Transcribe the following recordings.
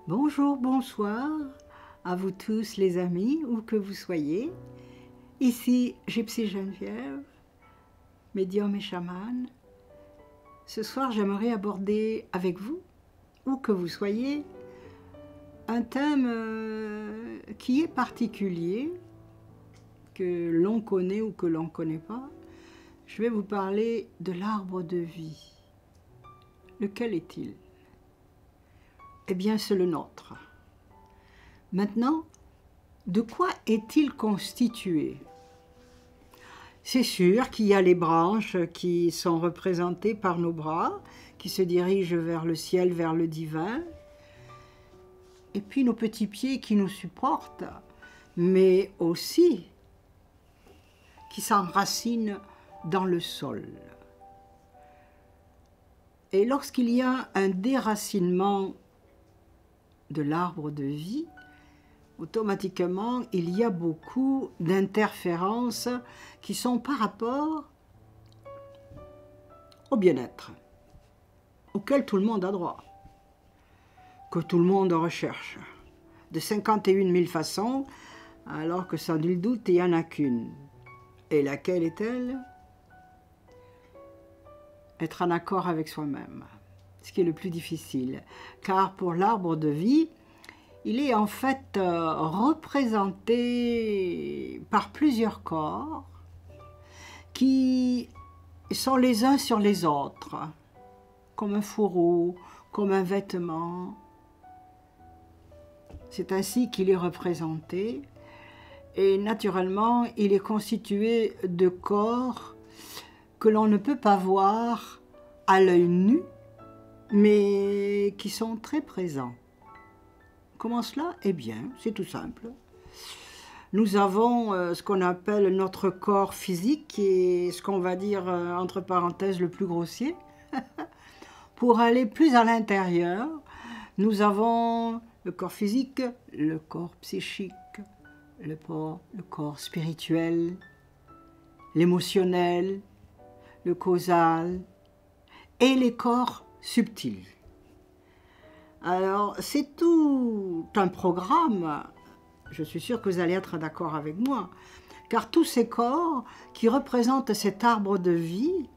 Bonjour, bonsoir à vous tous les amis, où que vous soyez. Ici Gypsy Geneviève, médium et chamane. Ce soir, j'aimerais aborder avec vous, où que vous soyez, un thème qui est particulier, que l'on connaît ou que l'on ne connaît pas. Je vais vous parler de l'arbre de vie. Lequel est-il? Eh bien, c'est le nôtre. Maintenant, de quoi est-il constitué? C'est sûr qu'il y a les branches qui sont représentées par nos bras, qui se dirigent vers le ciel, vers le divin, et puis nos petits pieds qui nous supportent, mais aussi qui s'enracinent dans le sol. Et lorsqu'il y a un déracinement de l'arbre de vie, automatiquement, il y a beaucoup d'interférences qui sont par rapport au bien-être, auquel tout le monde a droit, que tout le monde recherche, de 51 000 façons, alors que sans nul doute, il n'y en a qu'une. Et laquelle est-elle? Être en accord avec soi-même, ce qui est le plus difficile. Car pour l'arbre de vie, il est en fait représenté par plusieurs corps qui sont les uns sur les autres, comme un fourreau, comme un vêtement. C'est ainsi qu'il est représenté. Et naturellement, il est constitué de corps que l'on ne peut pas voir à l'œil nu, mais qui sont très présents. Comment cela? Eh bien, c'est tout simple. Nous avons ce qu'on appelle notre corps physique, qui est ce qu'on va dire, entre parenthèses, le plus grossier. Pour aller plus à l'intérieur, nous avons le corps physique, le corps psychique, le corps spirituel, l'émotionnel, le causal et les corps subtils. Alors, c'est tout un programme, je suis sûre que vous allez être d'accord avec moi, car tous ces corps qui représentent cet arbre de vie,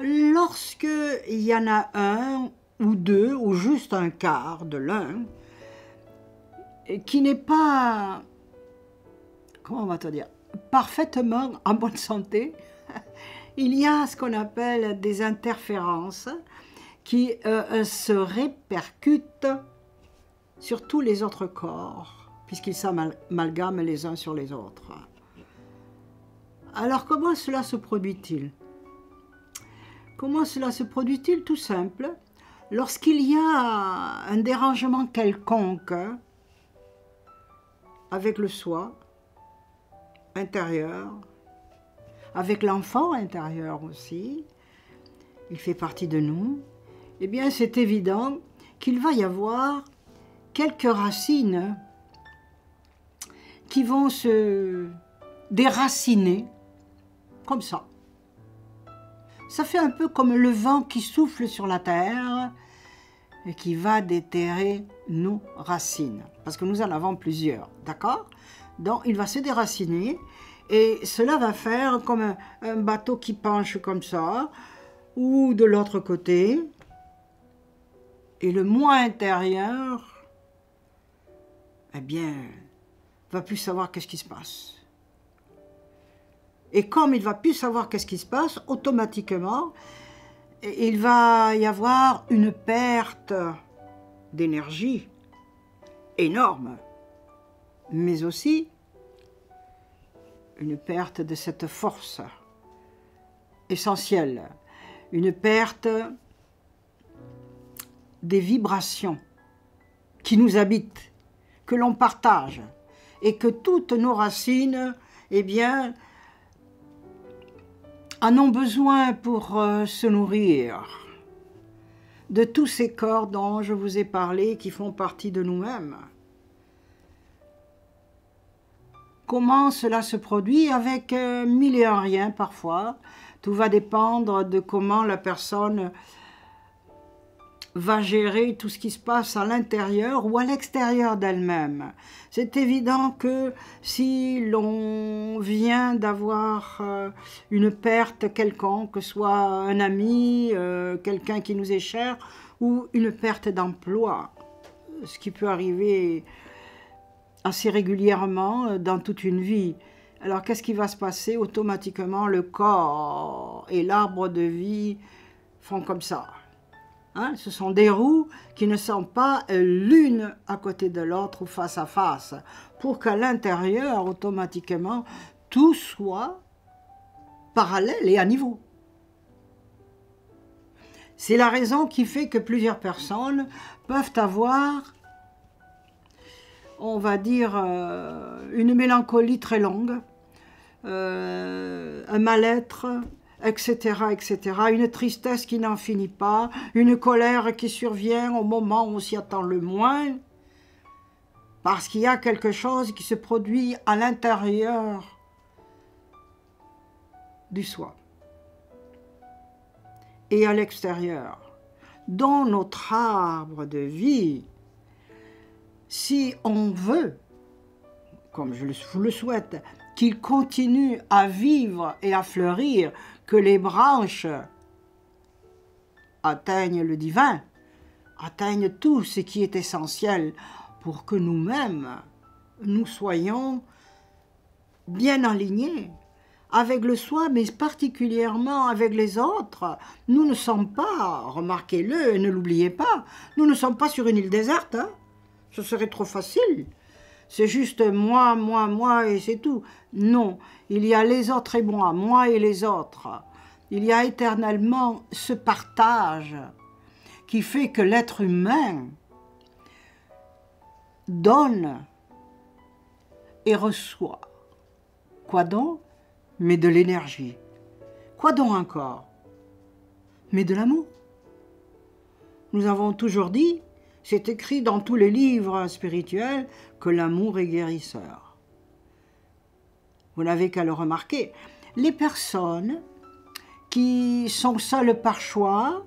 lorsqu'il y en a un ou deux, ou juste un quart de l'un, qui n'est pas, comment on va te dire, parfaitement en bonne santé, il y a ce qu'on appelle des interférences qui se répercutent sur tous les autres corps, puisqu'ils s'amalgament les uns sur les autres. Alors comment cela se produit-il? Comment cela se produit-il? Tout simple. Lorsqu'il y a un dérangement quelconque avec le soi intérieur, avec l'enfant intérieur aussi, il fait partie de nous, eh bien c'est évident qu'il va y avoir quelques racines qui vont se déraciner comme ça. Ça fait un peu comme le vent qui souffle sur la terre et qui va déterrer nos racines, parce que nous en avons plusieurs, d'accord? Donc il va se déraciner et cela va faire comme un bateau qui penche comme ça, ou de l'autre côté, et le moi intérieur, eh bien, va plus savoir qu'est-ce qui se passe. Et comme il va plus savoir qu'est-ce qui se passe, automatiquement, il va y avoir une perte d'énergie énorme, mais aussi une perte de cette force essentielle, une perte des vibrations qui nous habitent, que l'on partage, et que toutes nos racines, eh bien, en ont besoin pour se nourrir de tous ces corps dont je vous ai parlé, qui font partie de nous-mêmes. Comment cela se produit? Avec mille et un rien parfois. Tout va dépendre de comment la personne va gérer tout ce qui se passe à l'intérieur ou à l'extérieur d'elle-même. C'est évident que si l'on vient d'avoir une perte quelconque, que ce soit un ami, quelqu'un qui nous est cher, ou une perte d'emploi, ce qui peut arriver assez régulièrement dans toute une vie. Alors qu'est-ce qui va se passer? Automatiquement, le corps et l'arbre de vie font comme ça. Hein? Ce sont des roues qui ne sont pas l'une à côté de l'autre ou face à face, pour qu'à l'intérieur, automatiquement, tout soit parallèle et à niveau. C'est la raison qui fait que plusieurs personnes peuvent avoir, on va dire, une mélancolie très longue, un mal-être, etc., etc., une tristesse qui n'en finit pas, une colère qui survient au moment où on s'y attend le moins, parce qu'il y a quelque chose qui se produit à l'intérieur du soi et à l'extérieur, dans notre arbre de vie. Si on veut, comme je vous le souhaite, qu'il continue à vivre et à fleurir, que les branches atteignent le divin, atteignent tout ce qui est essentiel pour que nous-mêmes, nous soyons bien alignés avec le soi, mais particulièrement avec les autres. Nous ne sommes pas, remarquez-le et ne l'oubliez pas, nous ne sommes pas sur une île déserte, hein? Ce serait trop facile. C'est juste moi et c'est tout. Non, il y a les autres et moi et les autres. Il y a éternellement ce partage qui fait que l'être humain donne et reçoit. Quoi donc? Mais de l'énergie. Quoi donc encore? Mais de l'amour. Nous avons toujours dit, c'est écrit dans tous les livres spirituels, que l'amour est guérisseur. Vous n'avez qu'à le remarquer. Les personnes qui sont seules par choix,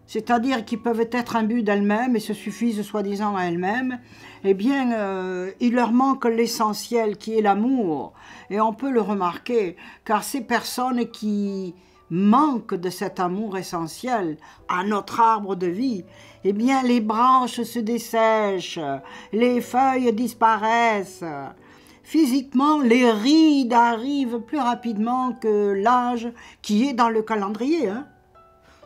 c'est-à-dire qui peuvent être imbues d'elles-mêmes et se suffisent soi-disant à elles-mêmes, eh bien, il leur manque l'essentiel qui est l'amour. Et on peut le remarquer, car ces personnes qui manquent de cet amour essentiel à notre arbre de vie, eh bien, les branches se dessèchent, les feuilles disparaissent. Physiquement, les rides arrivent plus rapidement que l'âge qui est dans le calendrier, hein.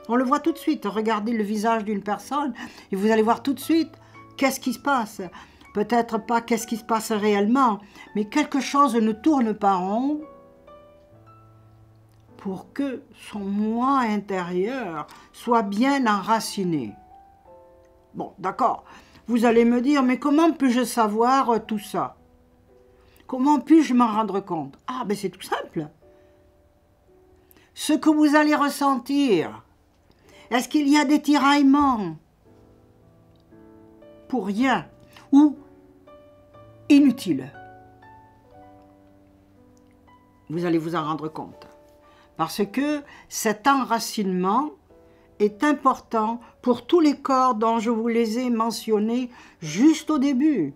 On le voit tout de suite. Regardez le visage d'une personne et vous allez voir tout de suite qu'est-ce qui se passe. Peut-être pas qu'est-ce qui se passe réellement, mais quelque chose ne tourne pas rond pour que son moi intérieur soit bien enraciné. Bon, d'accord. Vous allez me dire, mais comment puis-je savoir tout ça? Comment puis-je m'en rendre compte? Ah, ben c'est tout simple. Ce que vous allez ressentir, est-ce qu'il y a des tiraillements pour rien ou inutiles? Vous allez vous en rendre compte. Parce que cet enracinement est important pour tous les corps dont je vous les ai mentionnés juste au début,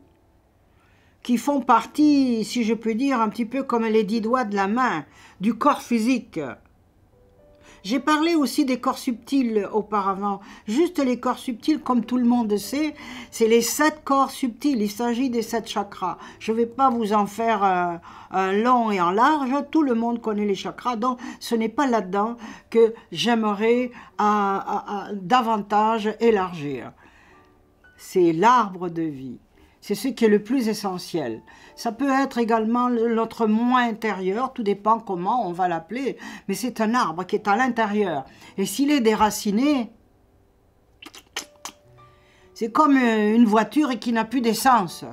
qui font partie, si je puis dire, un petit peu comme les 10 doigts de la main, du corps physique. J'ai parlé aussi des corps subtils auparavant. Juste les corps subtils, comme tout le monde sait, c'est les 7 corps subtils. Il s'agit des 7 chakras. Je ne vais pas vous en faire un long et en large. Tout le monde connaît les chakras. Donc, ce n'est pas là-dedans que j'aimerais davantage élargir. C'est l'arbre de vie. C'est ce qui est le plus essentiel. Ça peut être également notre moi intérieur, tout dépend comment on va l'appeler, mais c'est un arbre qui est à l'intérieur. Et s'il est déraciné, c'est comme une voiture qui n'a plus d'essence.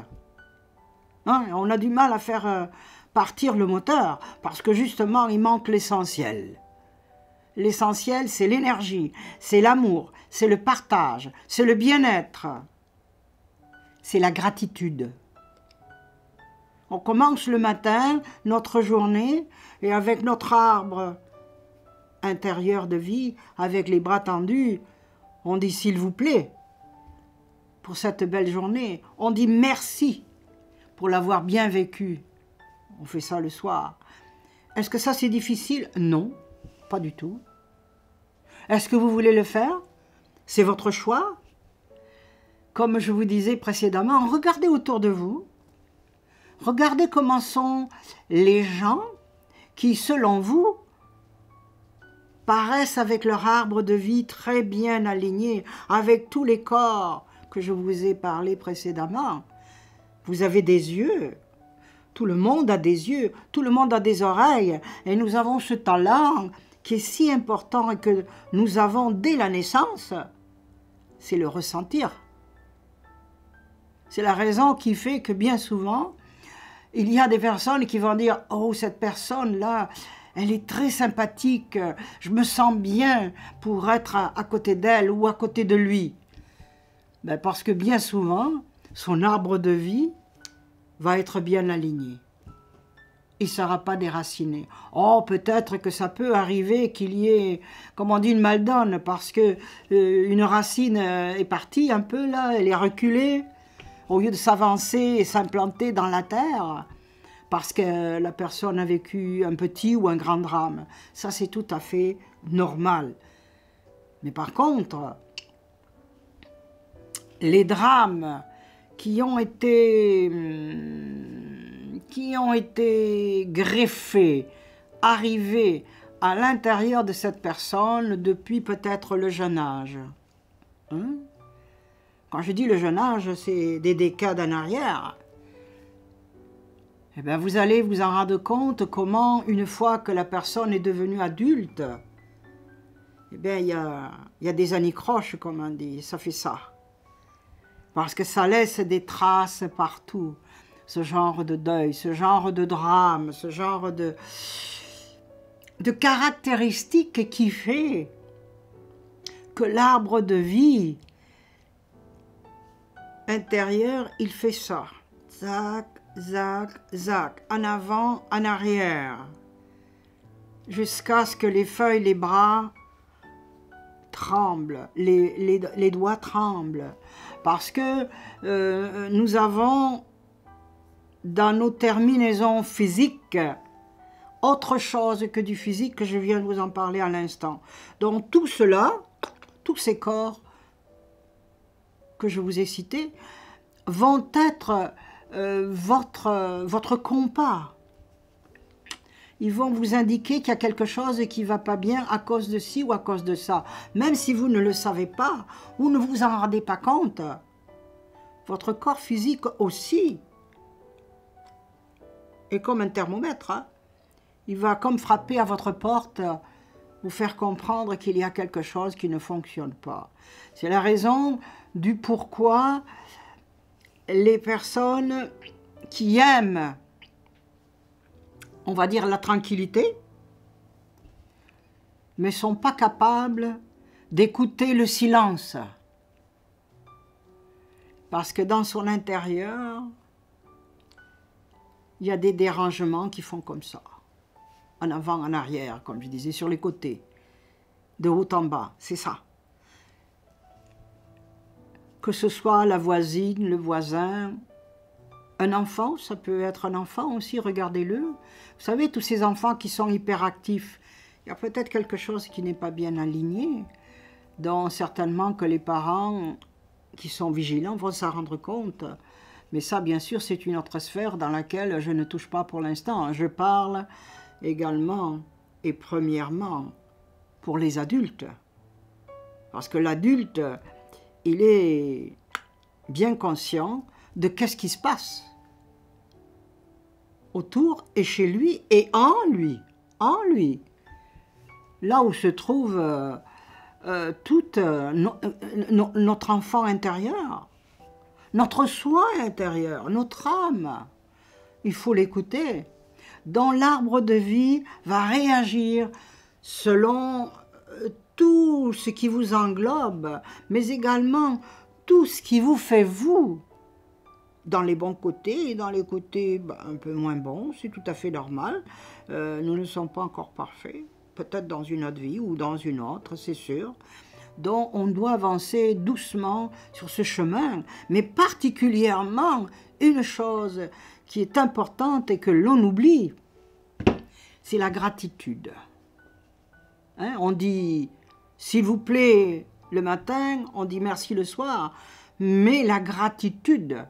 Hein? On a du mal à faire partir le moteur, parce que justement, il manque l'essentiel. L'essentiel, c'est l'énergie, c'est l'amour, c'est le partage, c'est le bien-être. C'est la gratitude. On commence le matin, notre journée, et avec notre arbre intérieur de vie, avec les bras tendus, on dit s'il vous plaît pour cette belle journée. On dit merci pour l'avoir bien vécu. On fait ça le soir. Est-ce que ça c'est difficile? Non, pas du tout. Est-ce que vous voulez le faire? C'est votre choix. Comme je vous disais précédemment, regardez autour de vous. Regardez comment sont les gens qui, selon vous, paraissent avec leur arbre de vie très bien aligné, avec tous les corps que je vous ai parlé précédemment. Vous avez des yeux, tout le monde a des yeux, tout le monde a des oreilles, et nous avons ce talent qui est si important et que nous avons dès la naissance, c'est le ressentir. C'est la raison qui fait que bien souvent, il y a des personnes qui vont dire « Oh, cette personne-là, elle est très sympathique, je me sens bien pour être à côté d'elle ou à côté de lui. » Ben parce que bien souvent, son arbre de vie va être bien aligné. Il ne sera pas déraciné. Oh, peut-être que ça peut arriver qu'il y ait, comme on dit, une maldonne, parce que une racine est partie un peu là, elle est reculée, au lieu de s'avancer et s'implanter dans la terre, parce que la personne a vécu un petit ou un grand drame. Ça, c'est tout à fait normal. Mais par contre, les drames qui ont été greffés, arrivés à l'intérieur de cette personne depuis peut-être le jeune âge. Hein? Quand je dis le jeune âge, c'est des décades en arrière. Eh bien, vous allez vous en rendre compte comment, une fois que la personne est devenue adulte, eh bien, il y a des anicroches, comme on dit, ça fait ça. Parce que ça laisse des traces partout, ce genre de deuil, ce genre de drame, ce genre de caractéristiques qui fait que l'arbre de vie intérieur, il fait ça. Zac, zac, zac, en avant, en arrière, jusqu'à ce que les feuilles, les bras tremblent, les doigts tremblent, parce que nous avons dans nos terminaisons physiques autre chose que du physique, que je viens de vous en parler à l'instant. Donc tout cela, tous ces corps que je vous ai cités, vont être votre compas. Ils vont vous indiquer qu'il y a quelque chose qui ne va pas bien à cause de ci ou à cause de ça. Même si vous ne le savez pas ou ne vous en rendez pas compte, votre corps physique aussi est comme un thermomètre. Hein? Il va comme frapper à votre porte, vous faire comprendre qu'il y a quelque chose qui ne fonctionne pas. C'est la raison du pourquoi les personnes qui aiment, on va dire, la tranquillité, mais ne sont pas capables d'écouter le silence. Parce que dans son intérieur, il y a des dérangements qui font comme ça. En avant, en arrière, comme je disais, sur les côtés, de haut en bas, c'est ça. Que ce soit la voisine, le voisin, un enfant, ça peut être un enfant aussi, regardez-le. Vous savez, tous ces enfants qui sont hyperactifs, il y a peut-être quelque chose qui n'est pas bien aligné, dont certainement que les parents qui sont vigilants vont s'en rendre compte. Mais ça, bien sûr, c'est une autre sphère dans laquelle je ne touche pas pour l'instant. Je parle également et premièrement pour les adultes. Parce que l'adulte, il est bien conscient de qu'est-ce qui se passe autour et chez lui et en lui. En lui. Là où se trouve toute notre enfant intérieur, notre soi intérieur, notre âme. Il faut l'écouter. Dont l'arbre de vie va réagir selon tout ce qui vous englobe, mais également tout ce qui vous fait vous, dans les bons côtés et dans les côtés un peu moins bons, c'est tout à fait normal. Nous ne sommes pas encore parfaits. peut-être dans une autre vie ou dans une autre, c'est sûr. Donc on doit avancer doucement sur ce chemin, mais particulièrement une chose qui est importante et que l'on oublie, c'est la gratitude. Hein, on dit « s'il vous plaît » le matin, on dit « merci » le soir, mais la gratitude,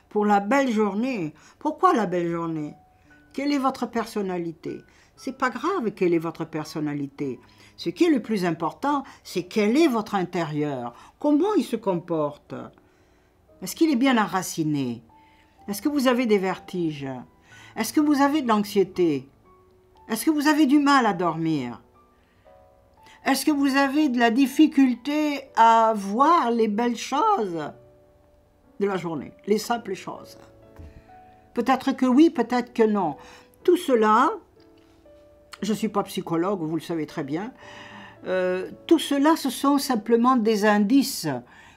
pour la belle journée. Pourquoi la belle journée? Quelle est votre personnalité? C'est pas grave quelle est votre personnalité. Ce qui est le plus important, c'est quel est votre intérieur. Comment il se comporte? Est-ce qu'il est bien enraciné? Est-ce que vous avez des vertiges? Est-ce que vous avez de l'anxiété? Est-ce que vous avez du mal à dormir? Est-ce que vous avez de la difficulté à voir les belles choses de la journée, les simples choses? Peut-être que oui, peut-être que non. Tout cela, je ne suis pas psychologue, vous le savez très bien, tout cela, ce sont simplement des indices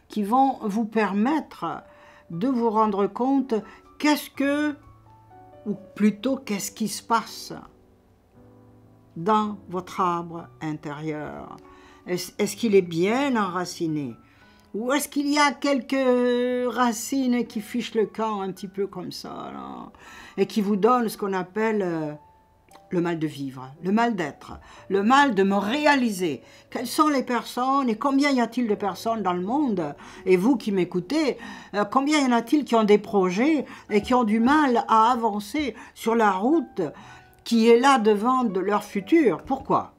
qui vont vous permettre de vous rendre compte ou plutôt qu'est-ce qui se passe dans votre arbre intérieur. Est-ce qu'il est bien enraciné? Ou est-ce qu'il y a quelques racines qui fichent le camp un petit peu comme ça, là, et qui vous donnent ce qu'on appelle le mal de vivre, le mal d'être, le mal de me réaliser? Quelles sont les personnes et combien y a-t-il de personnes dans le monde? Et vous qui m'écoutez, combien y en a-t-il qui ont des projets et qui ont du mal à avancer sur la route qui est là devant de leur futur? Pourquoi?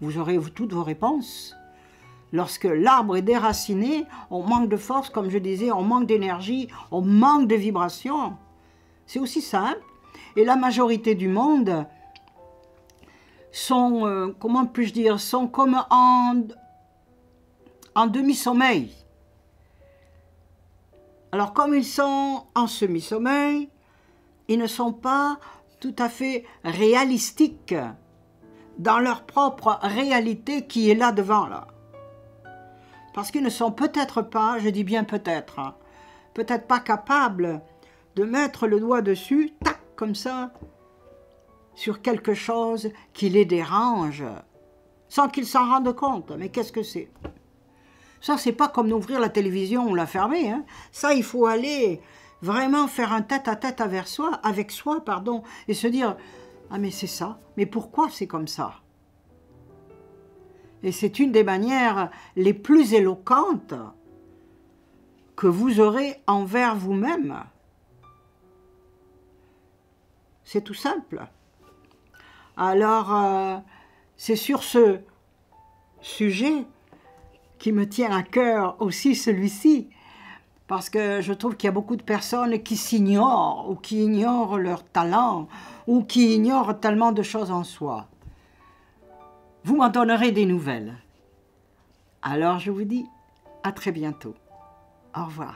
Vous aurez toutes vos réponses. Lorsque l'arbre est déraciné, on manque de force, comme je disais, on manque d'énergie, on manque de vibration. C'est aussi simple. Et la majorité du monde sont, comment puis-je dire, sont comme en demi-sommeil. Alors comme ils sont en semi-sommeil, ils ne sont pas tout à fait réalistiques dans leur propre réalité qui est là devant, là. Parce qu'ils ne sont peut-être pas, je dis bien peut-être, hein, peut-être pas capables de mettre le doigt dessus, tac, comme ça, sur quelque chose qui les dérange, sans qu'ils s'en rendent compte. Mais qu'est-ce que c'est? Ça, c'est pas comme d'ouvrir la télévision ou la fermer, hein. Ça, il faut aller vraiment faire un tête-à-tête avec soi, et se dire « Ah, mais c'est ça, mais pourquoi c'est comme ça ?» Et c'est une des manières les plus éloquentes que vous aurez envers vous-même. C'est tout simple. Alors, c'est sur ce sujet qui me tient à cœur aussi celui-ci, parce que je trouve qu'il y a beaucoup de personnes qui s'ignorent, ou qui ignorent leur talent, ou qui ignorent tellement de choses en soi. Vous m'en donnerez des nouvelles. Alors je vous dis à très bientôt. Au revoir.